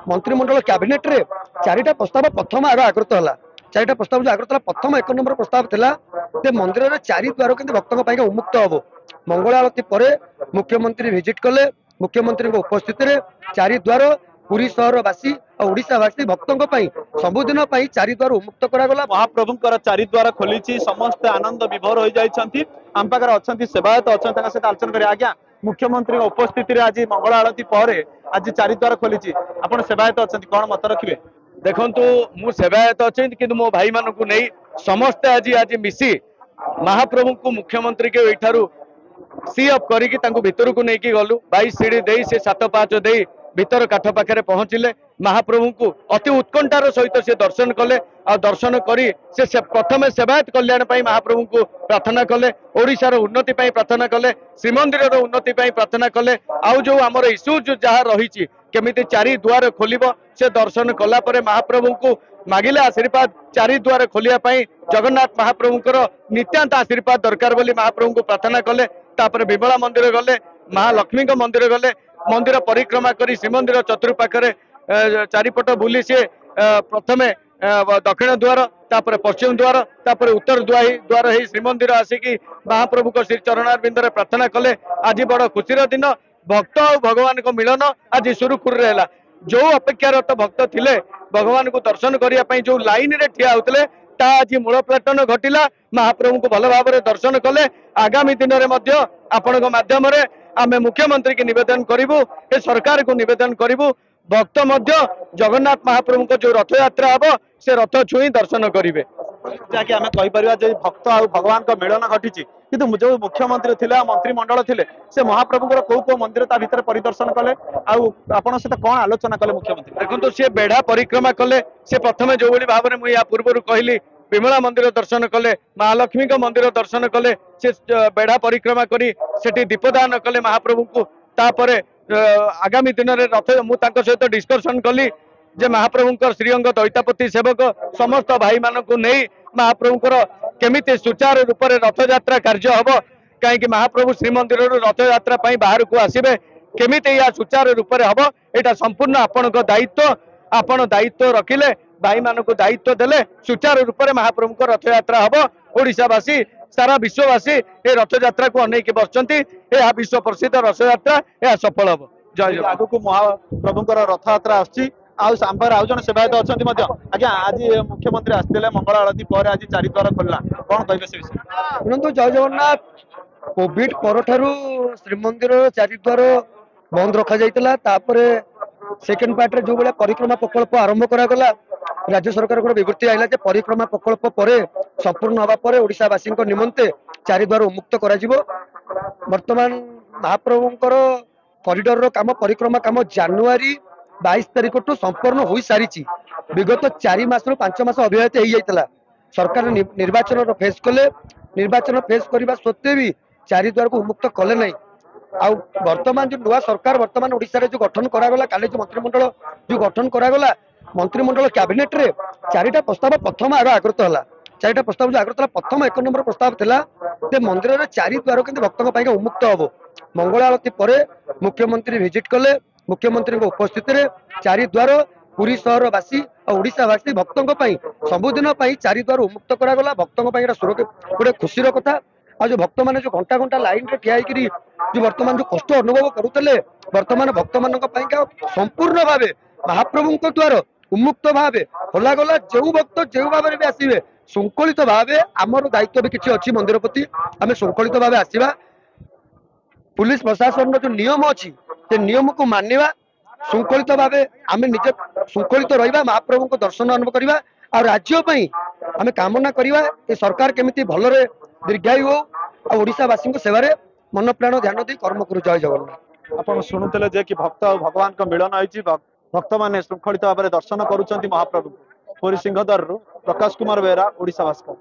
मंत्रिमंडल कैबिनेट रे चारिटा प्रस्ताव प्रथम आग आगृत है। चारिटा प्रस्ताव जो आगृत प्रथम 1 नंबर प्रस्ताव थिला जे मंदिर रे चारि द्वार केंद्र भक्तों पाई उन्मुक्त हबो। मंगल आरती परे मुख्यमंत्री विजिट कले। मुख्यमंत्री उपस्थित रे चारि द्वार पुरी सहरवासी और ओडिशावासी भक्तों सबुदिन चारि द्वार उन्मुक्त करागला। महाप्रभुंकर चारिद्वार खोली समस्त आनंद विभोर हो जाती। आम पाखे अच्छा सेवायत अच्छा सहित आलोचना करें। आज्ञा मुख्यमंत्री उपस्थित आज मंगल आरती पर आज चारिद्वार खोली आप सेवायत अच्छा कौन मत रखिए? देखु मु सेवायत अच्छी कि मो भाई मान नहीं समस्ते आज आज मिसी महाप्रभु को मुख्यमंत्री के यू सी अफ करके भितर को लेकिन गलु 22 सीढ़ी दे से 7 पाँच दे भीतर काठ पाखे पहुंचले। महाप्रभु को अति उत्कंठार सहित से दर्शन कले और दर्शन करी से प्रथम सेवायत कल्याण महाप्रभु को प्रार्थना कले। ओडिशार उन्नति प्रार्थना कले। श्रीमंदिर उन्नति प्रार्थना कले। आउ जो आमर इश्यू जहाँ रही केमिति चारि द्वार खोल से दर्शन कला परे महाप्रभु को मागिले आशीर्वाद चारि द्वार खोलिया जगन्नाथ महाप्रभुंकर नित्यांत आशीर्वाद दरकार बोली महाप्रभु को प्रार्थना कले। तापर विमला मंदिर गले, महालक्ष्मी मंदिर गले, मंदिर परिक्रमा करी श्रीमंदिर चतुर्पाखे चारिपट बुली सी प्रथमे दक्षिण द्वार तापर पश्चिम द्वार तापर उत्तर द्वार ही श्रीमंदिर आसिकी महाप्रभु को श्री चरणारविंद प्रार्थना कले। आज बड़ खुशीर दिन भक्त और भगवान को मिलन आज सुरुखुरु है। जो अपेक्षारत भक्त थिले भगवान को दर्शन करने जो लाइन रे ठिया होते आज मूलप्लाटन घटिला। महाप्रभु को भल भाव दर्शन कले। आगामी दिन में आपण माध्यम आम मुख्यमंत्री की निवेदन करूँ ए सरकार को निवेदन करूँ भक्त जगन्नाथ महाप्रभु को जो रथ यात्रा हम से रथ छुई दर्शन करेंगे। जहाँकि आम कहीपर भक्त और भगवान का मिलन घटी किंतु जो मुख्यमंत्री थे मंत्रिमंडल थे से महाप्रभु कौ मंदिर ता भीतर परिदर्शन कले आपण सहित कौन आलोचना कले मुख्यमंत्री? देखो सी बेढ़ा परिक्रमा कले। से प्रथम जो भाव में मुझे पूर्व कहली विमला मंदिर दर्शन कले, महालक्ष्मी मंदिर दर्शन कले। से बेढ़ा परिक्रमा करी सेठी दीपदान कले महाप्रभु को। तापर आगामी दिन में रथ मुझे सहित डिस्कसन कली जे महाप्रभुंकर श्रीअंग दैतापति सेवक समस्त भाई मान को नहीं महाप्रभुंकर केमिति सुचारू रूप से रथ यात्रा कार्य हम कहीं महाप्रभु श्रीमंदिर रथ यात्रा बाहर को आसबे केमिति या सुचारू रूप से हम यहाँ संपूर्ण आपण दायित्व। आपण दायित्व रखिले भाई मान को दायित्व देले सुचारू रूप से महाप्रभु को रथ यात्रा हम। ओडिशावासी सारा विश्ववासी ये रथ यात्रा को अनेक बसचंती। यह विश्व प्रसिद्ध रथ यात्रा यह सफल हम। जय आगु को महाप्रभुंकर रथ यात्रा आसची आंबर आउ जन सेवायत अच्छा। आज्ञा आज मुख्यमंत्री आसते मंगल आरती पर आज चारिद्वार खोलला कौन कहे से विषय? शुणु जय जगन्नाथ कोविड पर श्रीमंदिर चारिद्वार बंद रखा जाता सेकेंड पार्ट जो भाई परिक्रमा प्रकल्प आरंभ करागला राज्य सरकार को विवृत्ति आइला जे परिक्रमा प्रकल्प पर संपूर्ण हवा पर ओडिशावासी निमंते चारिद्वार उन्मुक्त करा जिवो। वर्तमान महाप्रभुंकर कॉरिडोर काम परिक्रमा काम जनवरी 22 तारीख टू संपूर्ण हो सारी। विगत 4 मास रु 5 मास अव्याहत हो जाता। सरकार निर्वाचन फेस कले। निर्वाचन फेस करने सत्वे भी चारि द्वार को उन्मुक्त कले नहीं। आ वर्तमान जो नुआ सरकार वर्तमान ओडिशा रे जो गठन करागला काले जो मंत्रिमंडल जो गठन करागला मंत्रिमंडल कैबिनेट रे चारिटा प्रस्ताव प्रथम आग आगृत है। चारिटा प्रस्ताव जो आगृत प्रथम 1 नंबर प्रस्ताव थिला जे मंदिर रे चारि द्वार केंद्र भक्तों पाई उन्मुक्त हबो। मंगल आरती परे मुख्यमंत्री विजिट कले। मुख्यमंत्री उपस्थित रे चारि द्वार पुरी सहरवासी और ओडिशावासी भक्तों सबुदिन चारि द्वार उन्मुक्त करागला। भक्तों गोटे खुशीर कथा। आ जो भक्त मैंने जो घंटा घंटा लाइन रे ठिया जो वर्तमान जो कष्ट अनुभव करुले वर्तमान भक्त मान संपूर्ण भाव महाप्रभु द्वार उन्मुक्त भाव खोलागला। जो भक्त जो भाव में भी आसवे श्रृंखलित भाव आमर दायित्व भी किसी अच्छी मंदिर प्रति आम श्रृंखलित भाव आसवा। पुलिस प्रशासन जो नियम अच्छी से नियम को मानिवा श्रृंखलित भाव आम निज श्रृंखलित रहा महाप्रभु को दर्शन आरंभ करवा और राज्य आम कामना करवा ये सरकार केमिति भलरे दीर्घायु हो और ओडिशावासी सेवारे मन प्राण ध्यान दी कर्म करू। जय जगन्नाथ। आप शुणुले जे कि भक्त और भगवान का मिलन होती भक्त मैंने श्रृंखलित भाव में दर्शन करुँच महाप्रभु। पुरी सिंहद्वार प्रकाश कुमार बेहरा ओडिशा भास्कर।